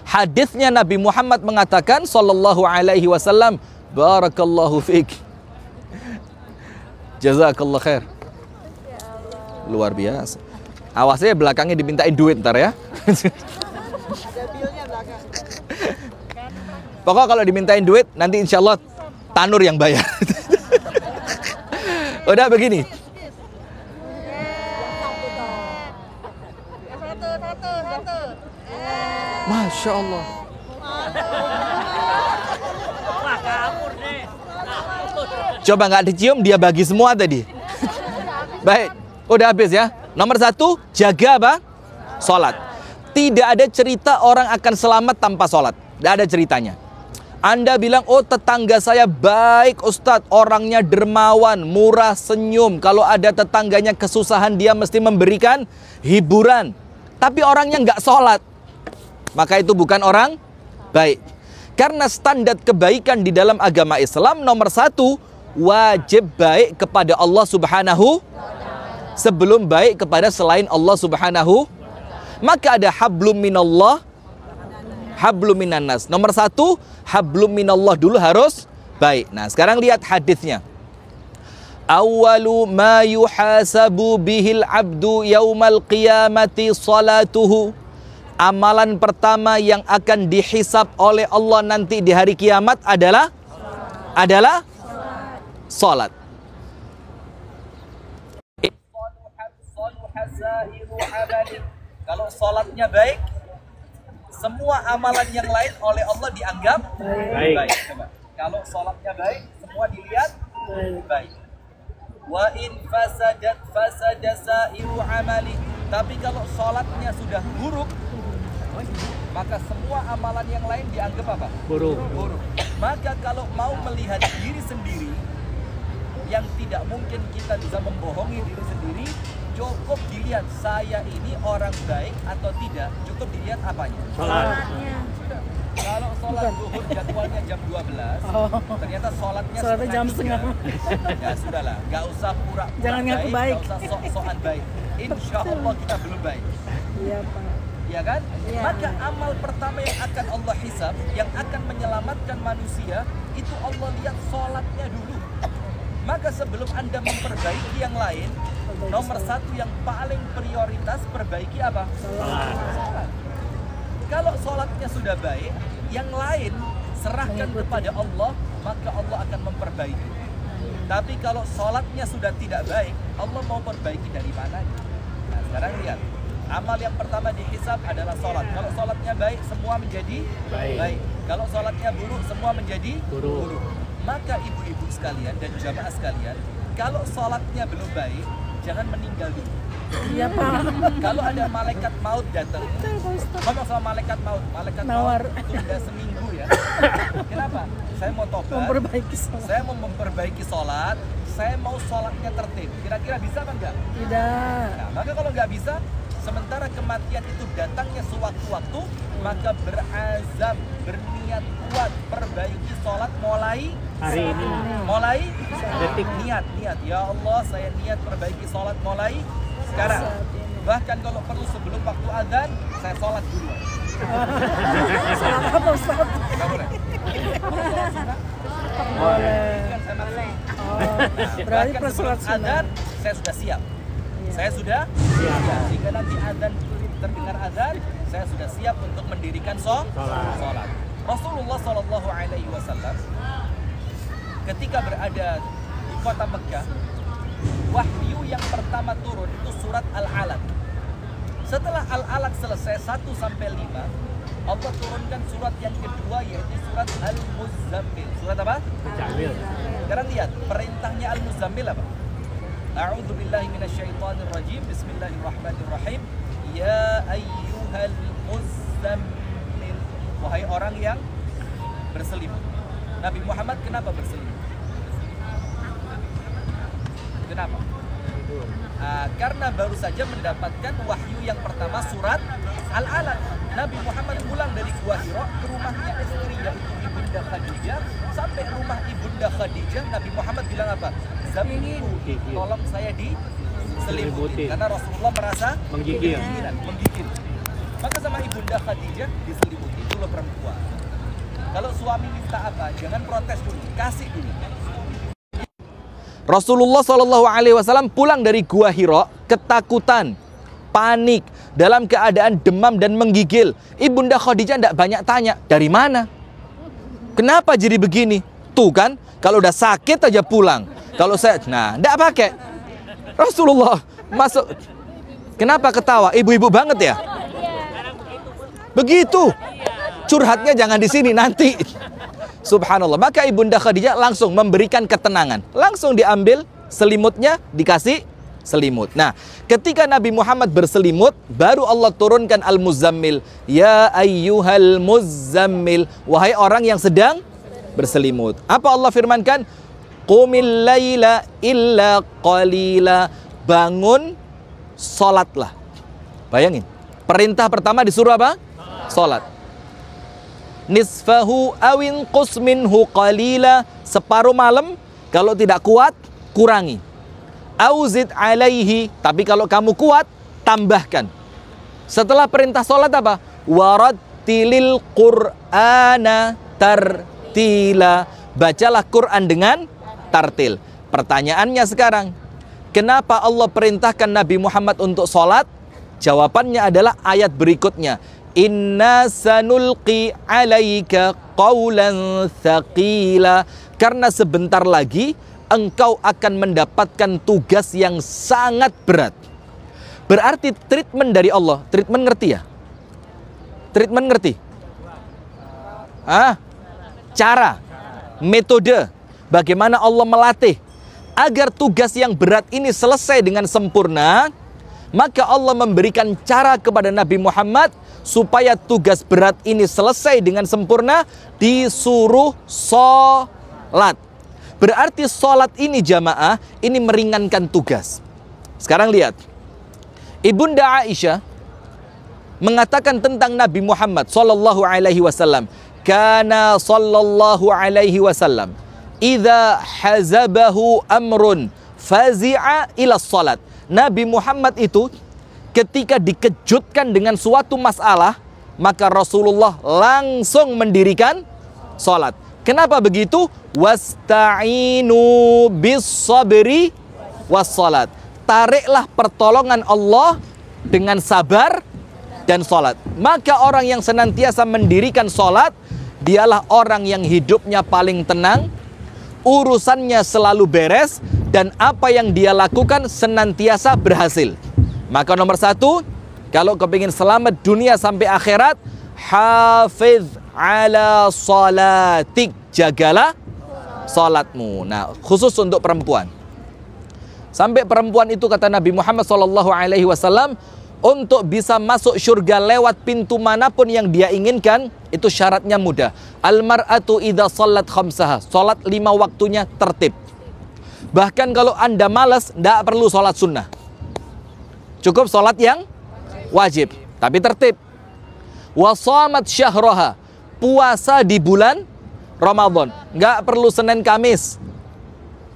Hadisnya Nabi Muhammad mengatakan sallallahu alaihi wasallam, barakallahu fiik. Jazakallah khair. Luar biasa. Awas ya belakangnya dimintain duit ntar ya. Pokoknya kalau dimintain duit nanti insya Allah Tanur yang bayar. Udah begini. Masya Allah. Coba nggak dicium, dia bagi semua tadi. Baik, udah habis ya. Nomor 1, jaga apa? Sholat. Tidak ada cerita orang akan selamat tanpa sholat. Tidak ada ceritanya. Anda bilang, oh tetangga saya baik Ustadz, orangnya dermawan, murah senyum. Kalau ada tetangganya kesusahan, dia mesti memberikan hiburan. Tapi orangnya nggak sholat, maka itu bukan orang baik. Karena standar kebaikan di dalam agama Islam, nomor 1, wajib baik kepada Allah Subhanahu sebelum baik kepada selain Allah Subhanahu. Maka ada hablum minallah, hablum minannas. Nomor 1, hablum minallah dulu harus baik. Nah, sekarang lihat hadisnya. Awwalu ma yuhasabu bihil abdu yaumal qiyamati salatuhu. Amalan pertama yang akan dihisab oleh Allah nanti di hari kiamat adalah salat. Kalau salatnya baik, semua amalan yang lain oleh Allah dianggap baik. Coba. Kalau salatnya baik, semua dilihat baik. Wa in fasadat fasada sa'iru amali. Tapi kalau salatnya sudah buruk, maka semua amalan yang lain dianggap apa? Buruk. Maka kalau mau melihat diri sendiri, yang tidak mungkin kita bisa membohongi diri sendiri, cukup dilihat saya ini orang baik atau tidak, cukup dilihat apanya? Sholatnya. Kalau sholat zuhur jadwalnya jam 12, ternyata sholatnya jam setengah. Ya sudahlah, nggak usah pura-pura jangan ngaku baik, nggak usah sok-sokan baik. Insya Allah kita belum baik. Iya Pak. Ya kan? Ya. Maka amal pertama yang akan Allah hisab, yang akan menyelamatkan manusia, itu Allah lihat sholatnya dulu. Maka sebelum Anda memperbaiki yang lain, nomor 1 yang paling prioritas perbaiki apa? Sholat. Kalau sholatnya sudah baik, yang lain serahkan kepada Allah, maka Allah akan memperbaiki. Tapi kalau sholatnya sudah tidak baik, Allah mau perbaiki dari mana? Nah, sekarang lihat. Amal yang pertama dihisab adalah sholat. Kalau sholatnya baik, semua menjadi baik. Kalau sholatnya buruk, semua menjadi buruk. Maka ibu-ibu sekalian dan jamaah sekalian, kalau sholatnya belum baik, jangan meninggal dulu. Iya Pak. Kalau ada malaikat maut datang, ngomong sama malaikat maut tunda seminggu ya. Kenapa? Saya mau tobat, saya mau memperbaiki sholat, saya mau sholatnya tertib. Kira-kira bisa apa enggak? Tidak. Nah, maka kalau nggak bisa, sementara kematian itu datangnya sewaktu-waktu, maka berazam, berniat kuat, perbaiki sholat mulai hari ini. Mulai detik niat. Ya Allah, saya niat perbaiki sholat mulai sekarang. Bahkan kalau perlu sebelum waktu azan, saya sholat dulu. Sholat apa Ustaz? Nggak boleh? Boleh. Berarti Bahkan sebelum azan, saya sudah siap. Saya sudah siap. Jika nanti azan terdengar azan, saya sudah siap untuk mendirikan sholat. Rasulullah Shallallahu Alaihi Wasallam ketika berada di kota Mekah, wahyu yang pertama turun itu surat Al-Alaq. Setelah Al-Alaq selesai 1-5, Allah turunkan surat yang kedua yaitu surat Al-Muzammil. Surat apa? Muzammil. Sekarang lihat perintahnya Al-Muzammil apa? A'udzu billahi minasyaitonir rajim. Bismillahirrahmanirrahim. Ya ayyuhal muzammil. Wahai orang yang berselimut. Nabi Muhammad kenapa berselimut? Kenapa? Karena baru saja mendapatkan wahyu yang pertama surat Al-Alaq. Nabi Muhammad pulang dari Gua Hira ke rumahnya istri yaitu Ibunda Khadijah. Sampai rumah Ibunda Khadijah, Nabi Muhammad bilang apa? Zamini, tolong saya diselimuti. Karena Rasulullah merasa menggigil. Maka sama Ibunda Khadijah diselimuti. Itu loh perempuan. Kalau suami minta apa, jangan protes dulu, kasih dulu. Rasulullah SAW pulang dari Gua Hira ketakutan, panik, dalam keadaan demam dan menggigil. Ibunda Khadijah tidak banyak tanya, dari mana? Kenapa jadi begini? Tuh kan, kalau udah sakit aja pulang. Kalau saya, nah, tidak pakai. Rasulullah masuk. Kenapa ketawa? Ibu-ibu banget ya? Begitu. Curhatnya jangan di sini nanti. Subhanallah. Maka Ibunda Khadijah langsung memberikan ketenangan. Langsung diambil selimutnya, dikasih selimut. Nah, ketika Nabi Muhammad berselimut, baru Allah turunkan Al-Muzammil. Ya ayyuhal muzammil. Wahai orang yang sedang berselimut. Apa Allah firmankan? Qumil laila illa qalila. Bangun, sholatlah. Bayangin. Perintah pertama disuruh apa? Sholat. Nisfahu awin qus minhu qalila. Separuh malam, kalau tidak kuat, kurangi. Auzid alaihi, tapi kalau kamu kuat, tambahkan. Setelah perintah sholat apa? Warattilil qur'ana tartila. Bacalah Quran dengan tartil. Pertanyaannya sekarang, kenapa Allah perintahkan Nabi Muhammad untuk sholat? Jawabannya adalah ayat berikutnya. Inna sanulqi alaika qawlan thaqila. Karena sebentar lagi engkau akan mendapatkan tugas yang sangat berat. Berarti treatment dari Allah. Treatment ngerti ya? Treatment ngerti? Cara, metode, bagaimana Allah melatih agar tugas yang berat ini selesai dengan sempurna. Maka Allah memberikan cara kepada Nabi Muhammad supaya tugas berat ini selesai dengan sempurna, disuruh sholat. Berarti sholat ini jamaah, ini meringankan tugas. Sekarang lihat, Ibunda Aisyah mengatakan tentang Nabi Muhammad sallallahu alaihi wasallam, kana sallallahu alaihi wasallam idza hazabahu amrun fazi'a ila sholat. Nabi Muhammad itu ketika dikejutkan dengan suatu masalah, maka Rasulullah langsung mendirikan sholat. Kenapa begitu? Wasta'inu bis sabri was sholat. Tariklah pertolongan Allah dengan sabar dan sholat. Maka orang yang senantiasa mendirikan sholat, dialah orang yang hidupnya paling tenang, urusannya selalu beres, dan apa yang dia lakukan senantiasa berhasil. Maka nomor satu, kalau kepingin selamat dunia sampai akhirat, hafiz ala sholatik, jagalah sholatmu. Nah, khusus untuk perempuan. Sampai perempuan itu kata Nabi Muhammad SAW, untuk bisa masuk surga lewat pintu manapun yang dia inginkan, itu syaratnya mudah. Al-mar'atu idza shallat khamsaha, sholat 5 waktunya tertib. Bahkan kalau Anda malas, tidak perlu sholat sunnah. Cukup sholat yang wajib, tapi tertib. Wa shamat syahraha, puasa di bulan Ramadan. Nggak perlu Senin Kamis.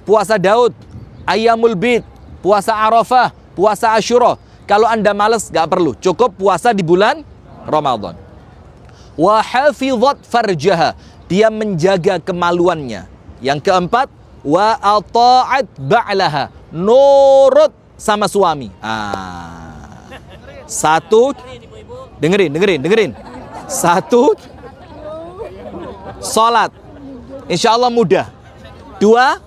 Puasa Daud, Ayyamul Bid, puasa Arafah, puasa Asyura. Kalau Anda malas, nggak perlu. Cukup puasa di bulan Ramadan. Wa hafizat farjaha, dia menjaga kemaluannya. Yang keempat, wa ata'at ba'laha, nurut sama suami. Satu, dengerin. Satu, sholat, insya Allah mudah. 2,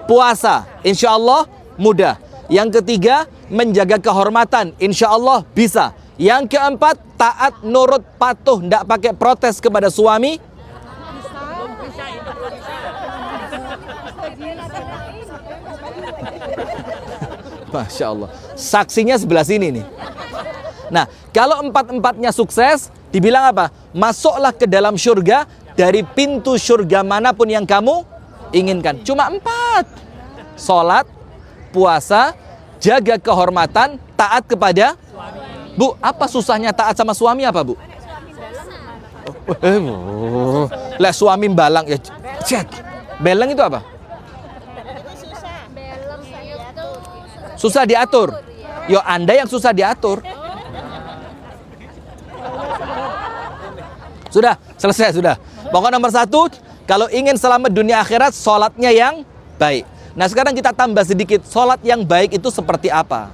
puasa, insya Allah mudah. Yang ketiga, menjaga kehormatan, insya Allah bisa. Yang keempat, taat, nurut, patuh, tidak pakai protes kepada suami. Masya Allah, saksinya sebelah sini nih. Nah, kalau 4-empatnya sukses, dibilang apa? Masuklah ke dalam surga dari pintu surga manapun yang kamu inginkan. Cuma 4. Sholat, puasa, jaga kehormatan, taat kepada Bu. Apa susahnya taat sama suami apa, Bu? Lah suami balang ya. Cek. Beleng itu apa? Susah diatur. Yo, Anda yang susah diatur. Sudah, selesai sudah. Pokoknya nomor satu, kalau ingin selamat dunia akhirat, sholatnya yang baik. Nah sekarang kita tambah sedikit, sholat yang baik itu seperti apa?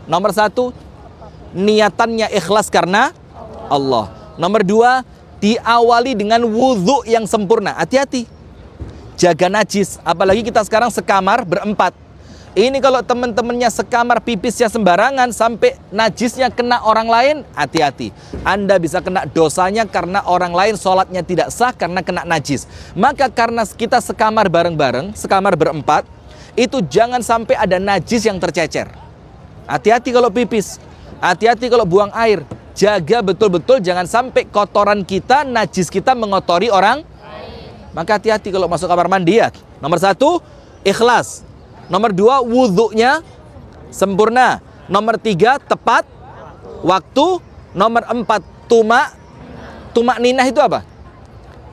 Nomor satu, niatannya ikhlas karena Allah. Nomor dua, diawali dengan wudhu yang sempurna. Hati-hati, jaga najis. Apalagi kita sekarang sekamar berempat. Ini kalau teman-temannya sekamar pipisnya sembarangan sampai najisnya kena orang lain, hati-hati. Anda bisa kena dosanya karena orang lain sholatnya tidak sah karena kena najis. Maka karena kita sekamar bareng-bareng, sekamar berempat, itu jangan sampai ada najis yang tercecer. Hati-hati kalau pipis, hati-hati kalau buang air. Jaga betul-betul jangan sampai kotoran kita, najis kita mengotori orang. Maka hati-hati kalau masuk kamar mandi ya. Nomor satu, ikhlas. Nomor dua, wudhunya sempurna. Nomor tiga, tepat waktu. Nomor empat, tumak ninah itu apa?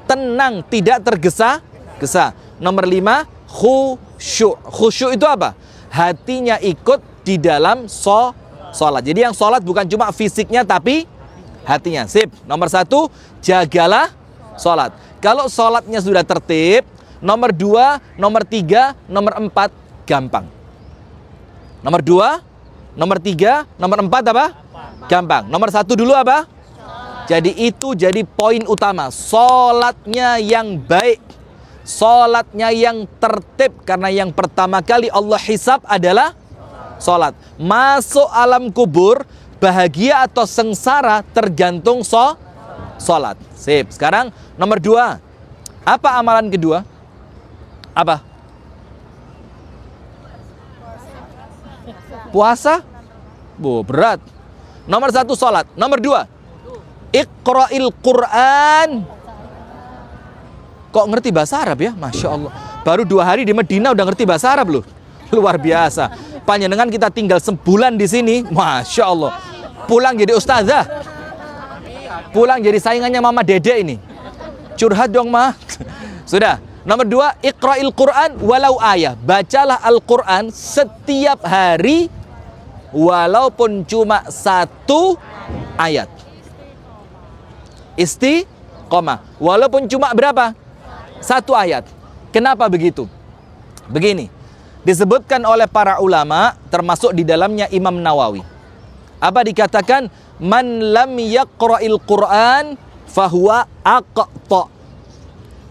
Tenang, tidak tergesa-gesa. Nomor lima, khusyuk. Khusyuk itu apa? Hatinya ikut di dalam sholat. Jadi yang sholat bukan cuma fisiknya tapi hatinya. Sip. Nomor satu, jagalah sholat. Kalau sholatnya sudah tertib, nomor dua, nomor tiga, nomor empat, gampang. Nomor dua, nomor tiga, nomor empat apa? Gampang. Nomor satu dulu apa? Jadi itu jadi poin utama. Sholatnya yang baik, sholatnya yang tertib. Karena yang pertama kali Allah hisab adalah sholat. Masuk alam kubur, bahagia atau sengsara tergantung sholat. Sip. Sekarang nomor dua, apa amalan kedua? Apa? Puasa? Berat. Nomor satu sholat. Nomor dua, Iqra'il Qur'an. Kok ngerti bahasa Arab ya? Masya Allah. Baru 2 hari di Medina udah ngerti bahasa Arab loh. Luar biasa. Panjenengan kita tinggal sebulan di sini, Masya Allah. Pulang jadi ustazah. Pulang jadi saingannya Mama Dede ini. Curhat dong, Ma. Sudah. Nomor dua, Iqra'il Qur'an walau ayah. Bacalah Al-Quran setiap hari walaupun cuma 1 ayat. Istiqomah. Walaupun cuma berapa? 1 ayat. Kenapa begitu? Begini, disebutkan oleh para ulama, termasuk di dalamnya Imam Nawawi. Apa dikatakan? Man lam yaqra'il Qur'an fahuwa aqta.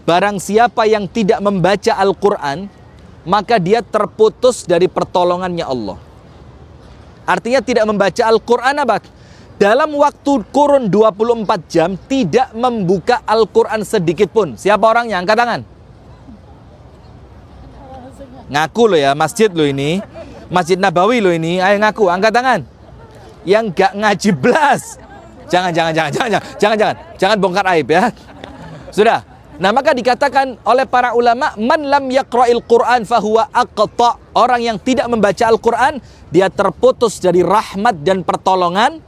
Barang siapa yang tidak membaca Al-Quran, maka dia terputus dari pertolongannya Allah. Artinya tidak membaca Al-Quran apa? Dalam waktu kurun 24 jam tidak membuka Al-Quran sedikit pun. Siapa orangnya? Angkat tangan. Ngaku lo ya, masjid lo ini. Masjid Nabawi lo ini. Ayo ngaku, angkat tangan. Yang gak ngaji belas. Jangan bongkar aib ya. Sudah. Nah maka dikatakan oleh para ulama, man lam yaqra'il Qur'an fahuwa aqta. Orang yang tidak membaca Al-Quran, dia terputus dari rahmat dan pertolongan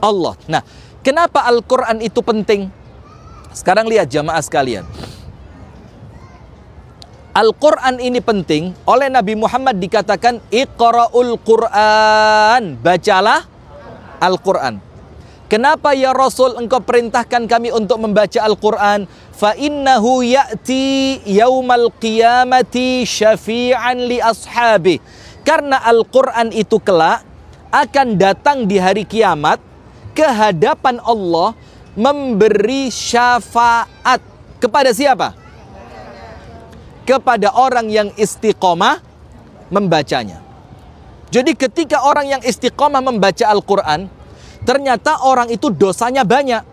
Allah. Nah, kenapa Al-Quran itu penting? Sekarang lihat jamaah sekalian. Al-Quran ini penting. Oleh Nabi Muhammad dikatakan, Iqra'ul Qur'an. Bacalah Al-Quran. Kenapa ya Rasul engkau perintahkan kami untuk membaca Al-Quran? Fa innahu ya'ti yaumal qiyamati syafi'an li ashabi. Karena Al-Quran itu kelak akan datang di hari kiamat ke hadapan Allah memberi syafaat. Kepada siapa? Kepada orang yang istiqomah membacanya. Jadi ketika orang yang istiqomah membaca Al-Quran, ternyata orang itu dosanya banyak.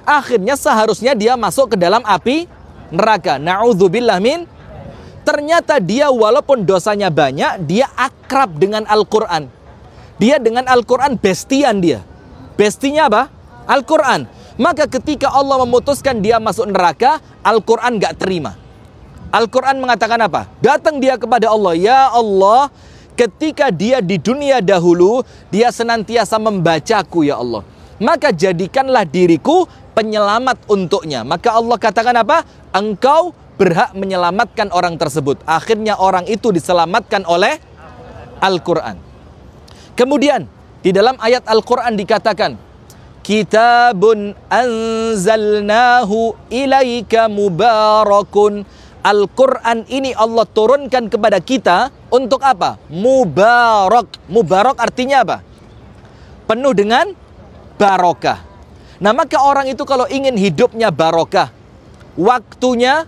Akhirnya seharusnya dia masuk ke dalam api neraka. Na'udzubillah min. Ternyata dia walaupun dosanya banyak, dia akrab dengan Al-Quran. Dia dengan Al-Quran bestian dia. Bestinya apa? Al-Quran. Maka ketika Allah memutuskan dia masuk neraka, Al-Quran gak terima. Al-Quran mengatakan apa? Datang dia kepada Allah. Ya Allah, ketika dia di dunia dahulu, dia senantiasa membacaku ya Allah. Maka jadikanlah diriku penyelamat untuknya. Maka Allah katakan apa? Engkau berhak menyelamatkan orang tersebut. Akhirnya orang itu diselamatkan oleh Al-Quran. Kemudian di dalam ayat Al-Quran dikatakan, kitabun anzalnahu ilaika mubarakun. Al-Quran ini Allah turunkan kepada kita untuk apa? Mubarak. Mubarak artinya apa? Penuh dengan barokah. Nah, maka orang itu kalau ingin hidupnya barokah, waktunya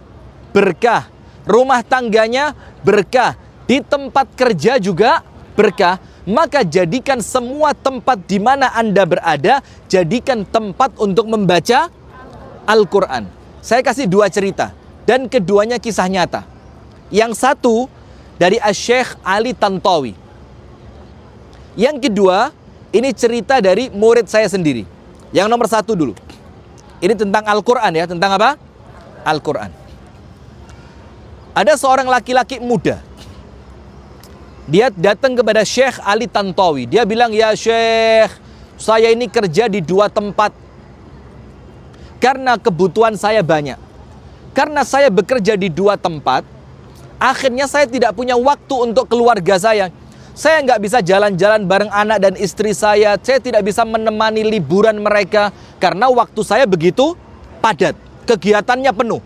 berkah, rumah tangganya berkah, di tempat kerja juga berkah, maka jadikan semua tempat di mana Anda berada, jadikan tempat untuk membaca Al-Quran. Saya kasih dua cerita, dan keduanya kisah nyata. Yang satu dari Syekh Ali Tantawi. Yang kedua, ini cerita dari murid saya sendiri. Yang nomor satu dulu. Ini tentang Al-Quran ya, tentang apa? Al-Quran. Ada seorang laki-laki muda. Dia datang kepada Syekh Ali Tantawi. Dia bilang, ya Syekh, saya ini kerja di dua tempat. Karena kebutuhan saya banyak. Karena saya bekerja di dua tempat, akhirnya saya tidak punya waktu untuk keluarga saya. Saya nggak bisa jalan-jalan bareng anak dan istri saya. Saya tidak bisa menemani liburan mereka. Karena waktu saya begitu padat. Kegiatannya penuh.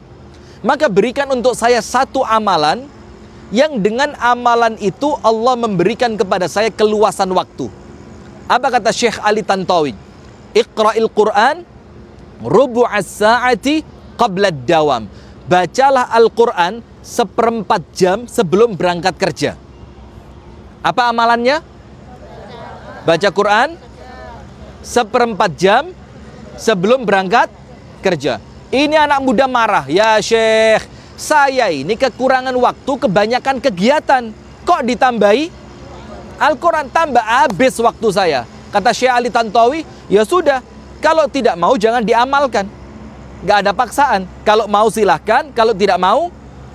Maka berikan untuk saya satu amalan, yang dengan amalan itu Allah memberikan kepada saya keluasan waktu. Apa kata Syekh Ali Tantawi? Iqra'il Qur'an rubu'as sa'ati qabla dawam. Bacalah Al-Quran 1/4 jam sebelum berangkat kerja. Apa amalannya? Baca Quran 1/4 jam sebelum berangkat kerja. Ini anak muda marah. Ya Syekh, saya ini kekurangan waktu, kebanyakan kegiatan. Kok ditambahi Al-Quran? Tambah habis waktu saya. Kata Syekh Ali Tantawi, ya sudah, kalau tidak mau jangan diamalkan. Gak ada paksaan. Kalau mau silahkan, kalau tidak mau,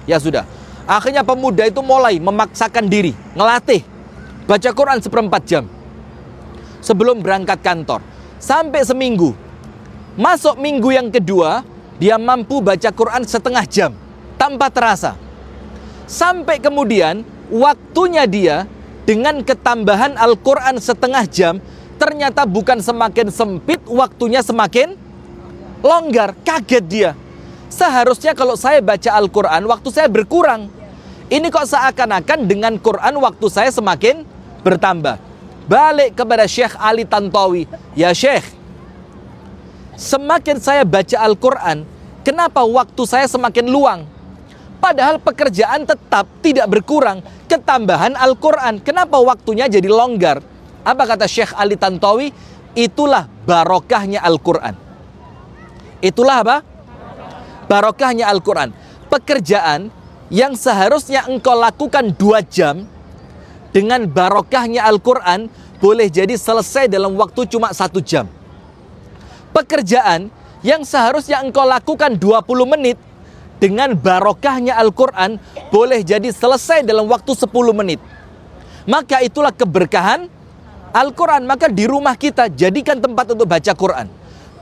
ya sudah. Akhirnya pemuda itu mulai memaksakan diri, ngelatih baca Quran 1/4 jam sebelum berangkat kantor. Sampai seminggu. Masuk minggu yang kedua, dia mampu baca Quran 1/2 jam tanpa terasa. Sampai kemudian waktunya dia dengan ketambahan Al-Quran 1/2 jam, ternyata bukan semakin sempit, waktunya semakin longgar. Kaget dia. Seharusnya kalau saya baca Al-Quran, waktu saya berkurang. Ini kok seakan-akan dengan Quran waktu saya semakin bertambah. Balik kepada Syekh Ali Tantawi. Ya Syekh, semakin saya baca Al-Quran, kenapa waktu saya semakin luang? Padahal pekerjaan tetap tidak berkurang. Ketambahan Al-Quran, kenapa waktunya jadi longgar? Apa kata Syekh Ali Tantawi? Itulah barokahnya Al-Quran. Itulah apa? Barokahnya Al-Quran. Pekerjaan yang seharusnya engkau lakukan 2 jam, dengan barokahnya Al-Quran boleh jadi selesai dalam waktu cuma 1 jam. Pekerjaan yang seharusnya engkau lakukan 20 menit, dengan barokahnya Al-Quran boleh jadi selesai dalam waktu 10 menit. Maka itulah keberkahan Al-Quran. Maka di rumah kita jadikan tempat untuk baca Quran.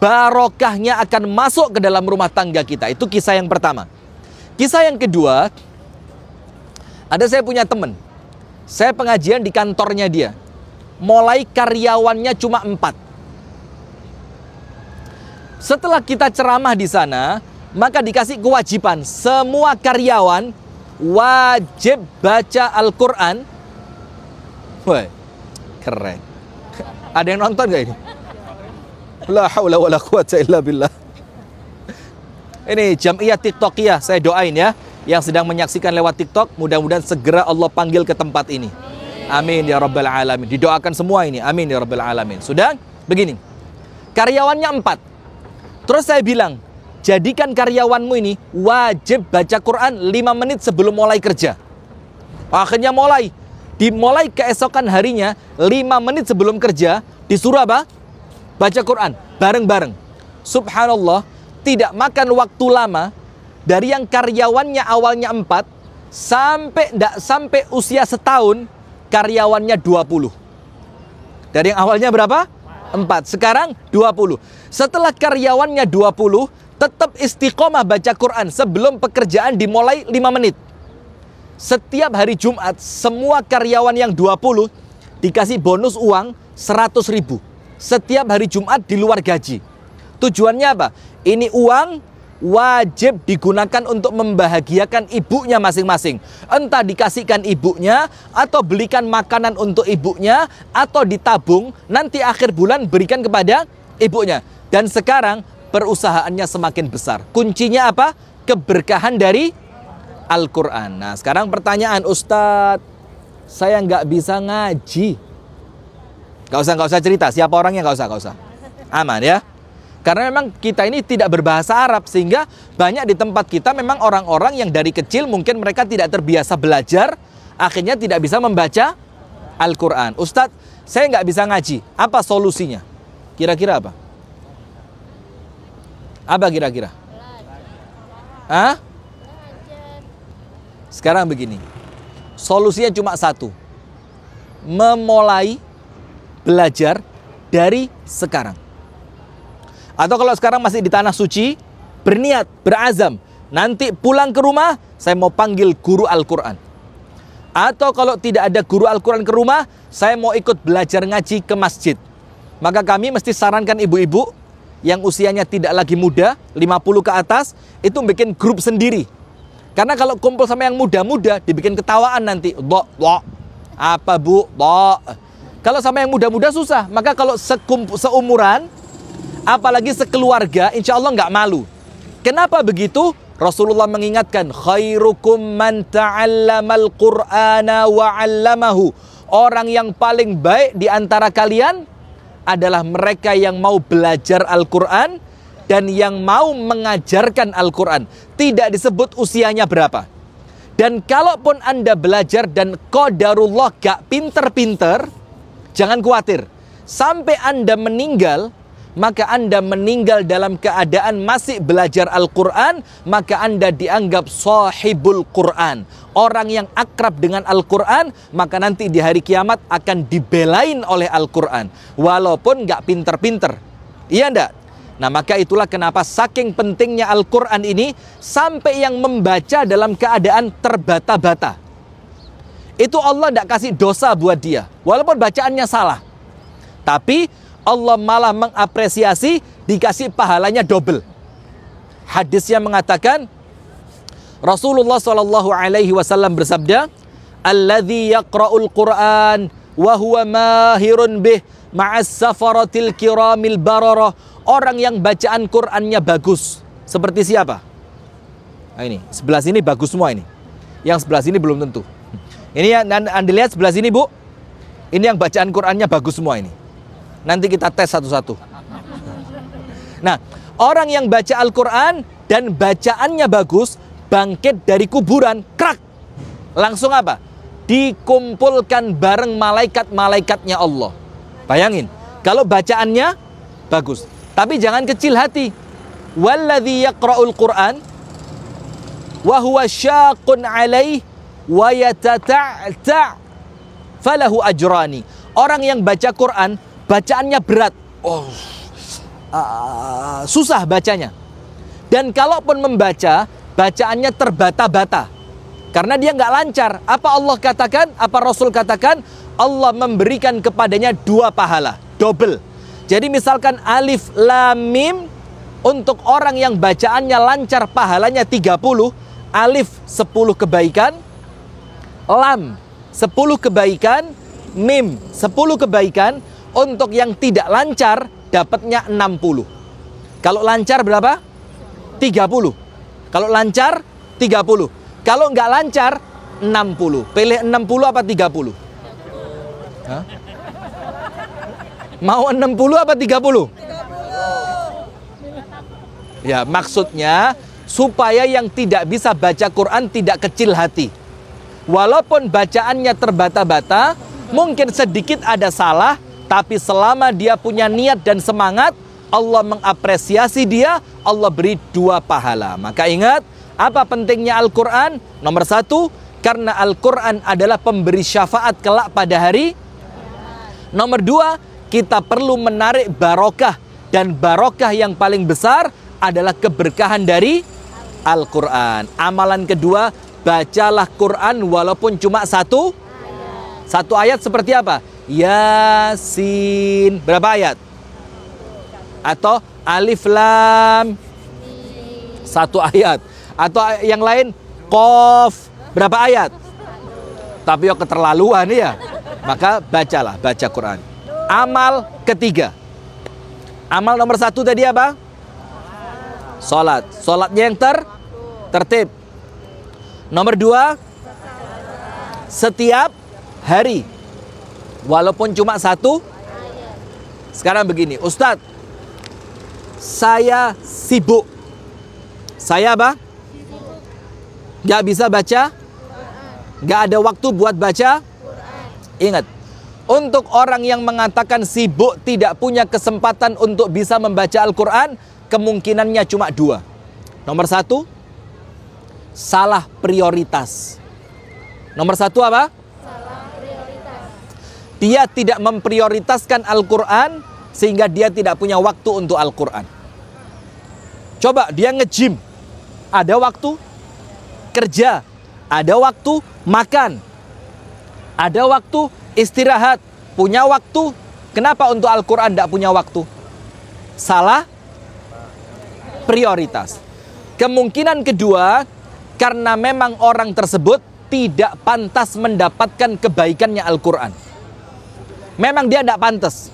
Barokahnya akan masuk ke dalam rumah tangga kita. Itu kisah yang pertama. Kisah yang kedua, ada saya punya teman. Saya pengajian di kantornya dia. Mulai karyawannya cuma 4. Setelah kita ceramah di sana, maka dikasih kewajiban. Semua karyawan wajib baca Al-Quran. Wah, keren. Ada yang nonton gak ini? La haula wala quwata illa billah. Ini Jam'iyah TikTokiyah, saya doain ya, yang sedang menyaksikan lewat TikTok, mudah-mudahan segera Allah panggil ke tempat ini. Amin ya rabbal alamin. Didoakan semua ini. Amin ya rabbal alamin. Sudah? Begini. Karyawannya 4. Terus saya bilang, jadikan karyawanmu ini wajib baca Quran 5 menit sebelum mulai kerja. Akhirnya mulai. Dimulai keesokan harinya, 5 menit sebelum kerja, disuruh apa? Baca Quran, bareng-bareng. Subhanallah, tidak makan waktu lama, dari yang karyawannya awalnya 4, sampai usia setahun, karyawannya 20. Dari yang awalnya berapa? 4, sekarang 20. Setelah karyawannya 20, tetap istiqomah baca Quran sebelum pekerjaan dimulai 5 menit. Setiap hari Jumat, semua karyawan yang 20 dikasih bonus uang 100.000. setiap hari Jumat di luar gaji. Tujuannya apa? Ini uang wajib digunakan untuk membahagiakan ibunya masing-masing. Entah dikasihkan ibunya, atau belikan makanan untuk ibunya, atau ditabung, nanti akhir bulan berikan kepada ibunya. Dan sekarang perusahaannya semakin besar. Kuncinya apa? Keberkahan dari Al-Quran. Nah sekarang pertanyaan, Ustadz, saya nggak bisa ngaji. Nggak usah cerita, siapa orangnya nggak usah. Aman ya. Karena memang kita ini tidak berbahasa Arab, sehingga banyak di tempat kita memang orang-orang yang dari kecil mungkin mereka tidak terbiasa belajar, akhirnya tidak bisa membaca Al-Quran. Ustadz, saya nggak bisa ngaji, apa solusinya? Kira-kira apa? Apa kira-kira? Hah? Sekarang begini, solusinya cuma satu. Memulai belajar dari sekarang. Atau kalau sekarang masih di tanah suci, berniat, berazam, nanti pulang ke rumah, saya mau panggil guru Al-Quran. Atau kalau tidak ada guru Al-Quran ke rumah, saya mau ikut belajar ngaji ke masjid. Maka kami mesti sarankan ibu-ibu yang usianya tidak lagi muda, 50 ke atas, itu bikin grup sendiri. Karena kalau kumpul sama yang muda-muda, dibikin ketawaan nanti. Apa bu? Kalau sama yang muda-muda susah. Maka kalau seumuran, apalagi sekeluarga, insya Allah nggak malu. Kenapa begitu? Rasulullah mengingatkan, khairukum man ta'allamal qur'ana wa 'allamahu. Orang yang paling baik di antara kalian adalah mereka yang mau belajar Al-Quran dan yang mau mengajarkan Al-Quran. Tidak disebut usianya berapa. Dan kalaupun Anda belajar dan qadarullah gak pinter-pinter, jangan khawatir. Sampai Anda meninggal, maka Anda meninggal dalam keadaan masih belajar Al-Quran, maka Anda dianggap sahibul Quran. Orang yang akrab dengan Al-Quran, maka nanti di hari kiamat akan dibelain oleh Al-Quran. Walaupun nggak pinter-pinter. Iya enggak? Nah maka itulah kenapa saking pentingnya Al-Quran ini, sampai yang membaca dalam keadaan terbata-bata. Itu Allah nggak kasih dosa buat dia. Walaupun bacaannya salah. Tapi Allah malah mengapresiasi, dikasih pahalanya double. Hadisnya mengatakan, Rasulullah SAW bersabda, "Alladzi yaqra'ul Qur'an wa huwa mahirun bih ma'as safaratil kiramil bararah." Orang yang bacaan Qur'annya bagus. Seperti siapa? Nah ini, sebelah sini bagus semua ini. Yang sebelah sini belum tentu. Ini yang Anda lihat sebelah sini, Bu. Ini yang bacaan Qur'annya bagus semua ini. Nanti kita tes satu-satu. Nah, orang yang baca Al-Quran dan bacaannya bagus, bangkit dari kuburan, krak. Langsung apa? Dikumpulkan bareng malaikat-malaikatnya Allah. Bayangin, kalau bacaannya bagus. Tapi jangan kecil hati. Walladzi yaqra'ul Qur'an wa huwa syaqun 'alaihi wa yatata'ta' falahu ajrani. Orang yang baca Quran, bacaannya berat, susah bacanya. Dan kalaupun membaca, bacaannya terbata-bata. Karena dia nggak lancar. Apa Allah katakan? Apa Rasul katakan? Allah memberikan kepadanya 2 pahala, double. Jadi misalkan alif lam mim, untuk orang yang bacaannya lancar pahalanya 30, alif 10 kebaikan, lam 10 kebaikan, mim 10 kebaikan. Untuk yang tidak lancar dapatnya 60. Kalau lancar berapa? 30. Kalau lancar 30. Kalau nggak lancar 60. Pilih 60 apa 30? Hah? Mau 60 apa 30? Ya, maksudnya supaya yang tidak bisa baca Quran tidak kecil hati. Walaupun bacaannya terbata-bata, mungkin sedikit ada salah, tapi selama dia punya niat dan semangat, Allah mengapresiasi dia, Allah beri 2 pahala. Maka ingat, apa pentingnya Al-Quran? Nomor 1, karena Al-Quran adalah pemberi syafaat kelak pada hari. Nomor 2, kita perlu menarik barokah. Dan barokah yang paling besar adalah keberkahan dari Al-Quran. Amalan kedua, bacalah Quran walaupun cuma 1 ayat seperti apa? Yasin. Berapa ayat? Atau alif lam 1 ayat. Atau yang lain qaf berapa ayat? Tapi keterlaluan ya. Maka bacalah, baca Quran. Amal ketiga. Amal nomor 1 tadi apa? Salat. Salatnya yang tertib. Nomor 2, setiap hari. Walaupun cuma 1. Sekarang begini, Ustadz, saya sibuk. Saya apa? Gak bisa baca? Gak ada waktu buat baca? Ingat, untuk orang yang mengatakan sibuk tidak punya kesempatan untuk bisa membaca Al-Quran, kemungkinannya cuma 2. Nomor 1, salah prioritas. Nomor 1 apa? Salah prioritas. Dia tidak memprioritaskan Al-Quran sehingga dia tidak punya waktu untuk Al-Quran. Coba dia nge-gym, ada waktu. Kerja, ada waktu. Makan, ada waktu. Istirahat, punya waktu. Kenapa untuk Al-Quran tidak punya waktu? Salah prioritas. Kemungkinan kedua, karena memang orang tersebut tidak pantas mendapatkan kebaikannya Al-Quran. Memang dia tidak pantas.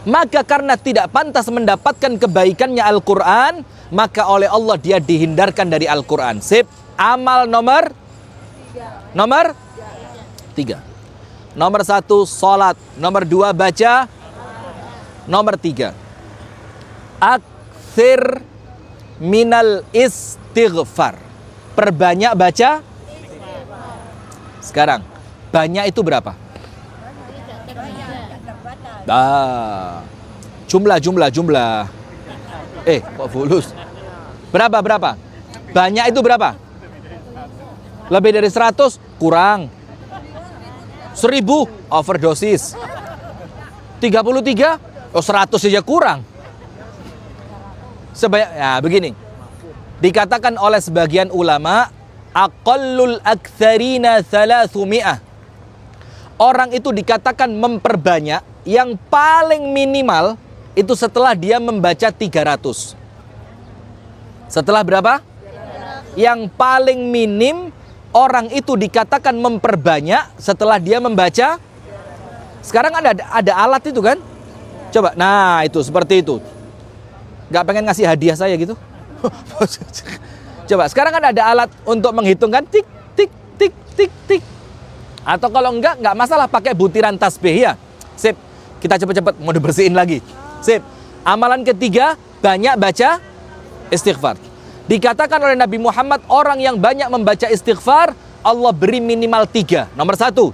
Maka karena tidak pantas mendapatkan kebaikannya Al-Quran, maka oleh Allah dia dihindarkan dari Al-Quran. Sip. Amal nomor 3. Nomor 1, sholat. Nomor 2, baca. Nomor 3, aktsir minal istighfar. Perbanyak baca. Sekarang, banyak itu berapa? Jumlah. Kok fulus? Berapa? Banyak itu berapa? Lebih dari 100? Kurang. 1000? Overdosis. 33? 100 saja kurang. Begini. Dikatakan oleh sebagian ulama, aqallul aktsarina 300. Orang itu dikatakan memperbanyak, yang paling minimal itu setelah dia membaca 300. Setelah berapa? Yang paling minim orang itu dikatakan memperbanyak setelah dia membaca. Sekarang ada alat itu kan? Coba, nah itu seperti itu. Gak pengen ngasih hadiah saya gitu? Coba, sekarang kan ada alat untuk menghitungkan tik, tik, tik, tik, tik. Atau kalau enggak masalah pakai butiran tasbih ya. Sip, kita cepet-cepet mau dibersihin lagi. Sip, amalan ketiga, banyak baca istighfar. Dikatakan oleh Nabi Muhammad, orang yang banyak membaca istighfar, Allah beri minimal 3. Nomor 1,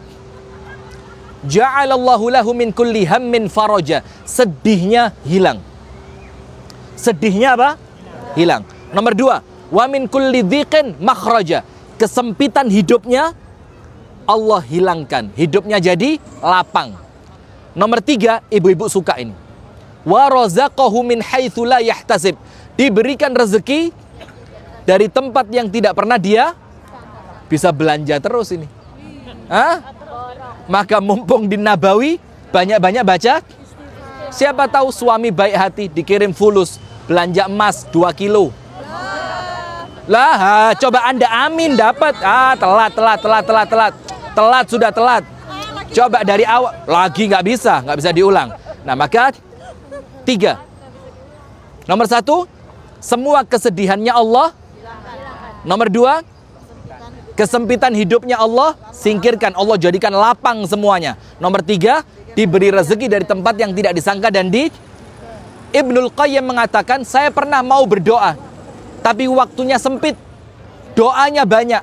ja'alallahu lahu min kulli hammin faraja. Sedihnya hilang. Sedihnya apa? Hilang. Nomor 2, wa min kulli dhiqin makhraja. Kesempitan hidupnya Allah hilangkan. Hidupnya jadi lapang. Nomor 3, ibu-ibu suka ini. Wa razaqahu min haitsu la yahtasib. Diberikan rezeki dari tempat yang tidak pernah dia bisa belanja terus ini. Maka mumpung di Nabawi, banyak-banyak baca. Siapa tahu suami baik hati dikirim fulus belanja emas 2 kilo. Lah, coba Anda amin dapat. Telat sudah telat. Coba dari awal lagi nggak bisa diulang. Nah, maka 3. Nomor 1, semua kesedihannya Allah. Nomor 2, kesempitan hidupnya Allah singkirkan, Allah jadikan lapang semuanya. Nomor 3, diberi rezeki dari tempat yang tidak disangka dan di. Ibnul Qayyim mengatakan, saya pernah mau berdoa, tapi waktunya sempit, doanya banyak,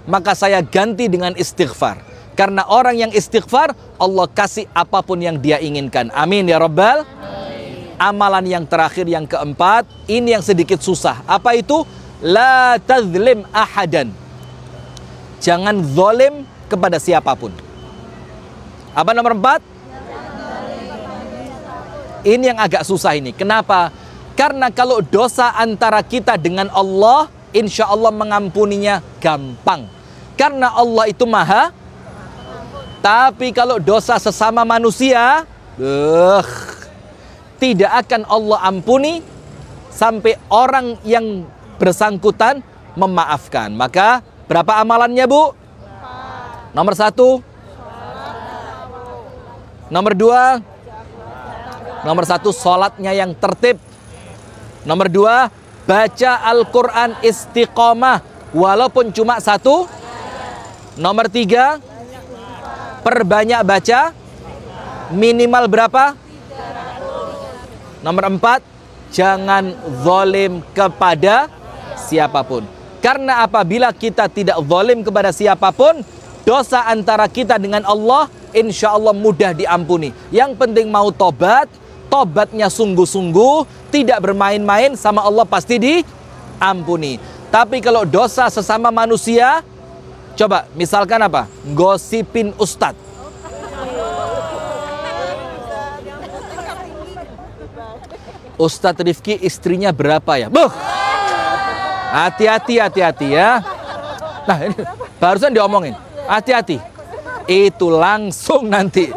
maka saya ganti dengan istighfar. Karena orang yang istighfar, Allah kasih apapun yang dia inginkan. Amin ya Rabbal. Amalan yang terakhir, yang keempat, ini yang sedikit susah. Apa itu? La tazlim ahadan. Jangan zalim kepada siapapun. Apa nomor 4? Ini yang agak susah ini. Kenapa? Karena kalau dosa antara kita dengan Allah, insya Allah mengampuninya gampang. Karena Allah itu maha. Tapi kalau dosa sesama manusia, tidak akan Allah ampuni sampai orang yang bersangkutan memaafkan. Maka berapa amalannya, Bu? Nomor 1. Nomor 2. Nomor 1, sholatnya yang tertib. Nomor 2, baca Al-Quran istiqomah walaupun cuma 1. Nomor 3, perbanyak baca minimal berapa? Nomor 4, jangan zalim kepada siapapun. Karena apabila kita tidak zalim kepada siapapun, dosa antara kita dengan Allah insya Allah mudah diampuni. Yang penting mau tobat, tobatnya sungguh-sungguh, tidak bermain-main, sama Allah pasti diampuni. Tapi kalau dosa sesama manusia, coba misalkan apa? Gosipin ustadz. Ustadz Rifki istrinya berapa ya? Buh! Hati-hati ya. Nah ini barusan diomongin. Hati-hati. Itu langsung nanti.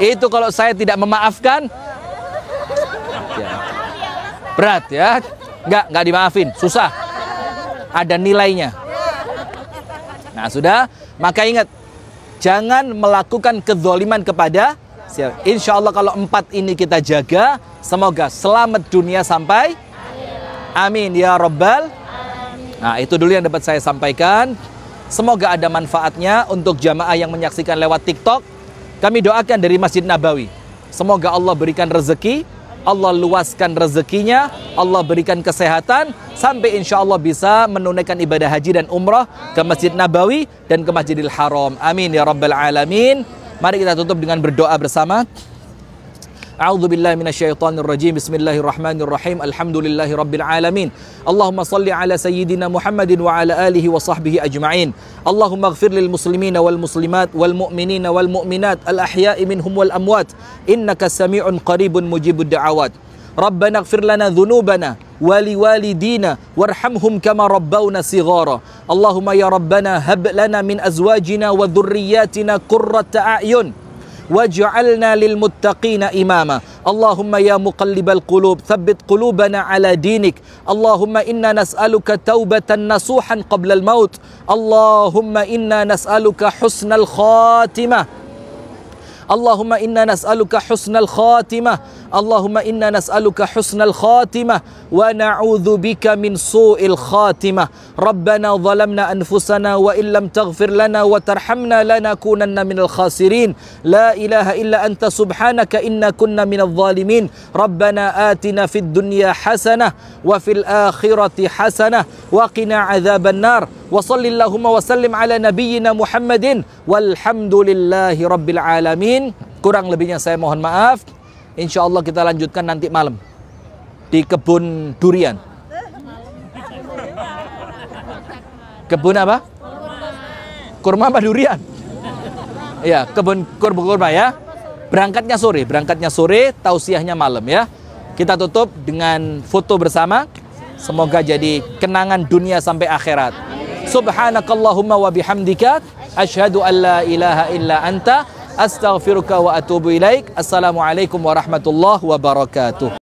Itu kalau saya tidak memaafkan, ya, berat ya. Nggak dimaafin, susah. Ada nilainya. Nah sudah, maka ingat, jangan melakukan kezaliman kepada siapa. Insya Allah kalau 4 ini kita jaga, semoga selamat dunia sampai amin ya Rabbal. Nah itu dulu yang dapat saya sampaikan. Semoga ada manfaatnya untuk jamaah yang menyaksikan lewat TikTok. Kami doakan dari Masjid Nabawi, semoga Allah berikan rezeki, Allah luaskan rezekinya, Allah berikan kesehatan, sampai insya Allah bisa menunaikan ibadah haji dan umrah ke Masjid Nabawi dan ke Masjidil Haram. Amin ya Rabbal Alamin. Mari kita tutup dengan berdoa bersama. A'udzubillahi minasyaitonirrajim. Bismillahirrahmanirrahim. Alhamdulillahi rabbil alamin. Allahumma salli ala sayyidina Muhammadin wa ala alihi wa sahbihi ajma'in. Allahumma ighfir lil muslimina wal muslimat wal mu'minina wal mu'minat al ahya'i minhum wal amwat. Innaka sami'un qaribun mujibud da'awat. Rabbana ighfir lana dhunubana wa liwalidina warhamhum kama rabbawna sighara. Allahumma ya Rabbana hab lana min azwajina wa dhurriyyatina qurrata a'yun waj'alna lil muttaqina imama. Allahumma ya muqallibal qulub tsabbit qulubana ala dinik. Allahumma inna nas'aluka taubatan nasuhan qabla al maut. Allahumma inna nas'aluka husnal khatimah. Allahumma inna nas'aluka husnal khatimah. Allahumma inna nas'aluka husnal khatimah wa na'udzu bika min su'il khatimah. Rabbana zalamna anfusana wa illam taghfir lana wa tarhamna lanakunanna minal khasirin. La ilaha illa anta subhanaka inna kunna minadh zalimin. Rabbana atina fid dunya hasanah wa fil akhirati hasanah wa qina adzaban nar. Wa sallallahumma wa sallim ala nabiyyina Muhammadin walhamdulillahi rabbil alamin. Kurang lebihnya saya mohon maaf. Insya Allah kita lanjutkan nanti malam di kebun durian. Kebun apa? Kurma apa durian? Ya, kebun kurma ya. Berangkatnya sore, tausiahnya malam ya. Kita tutup dengan foto bersama. Semoga jadi kenangan dunia sampai akhirat. Subhanakallahumma wa bihamdika asyhadu an la ilaha illa anta astaghfiruka wa atubu ilaik. Assalamualaikum warahmatullahi wabarakatuh.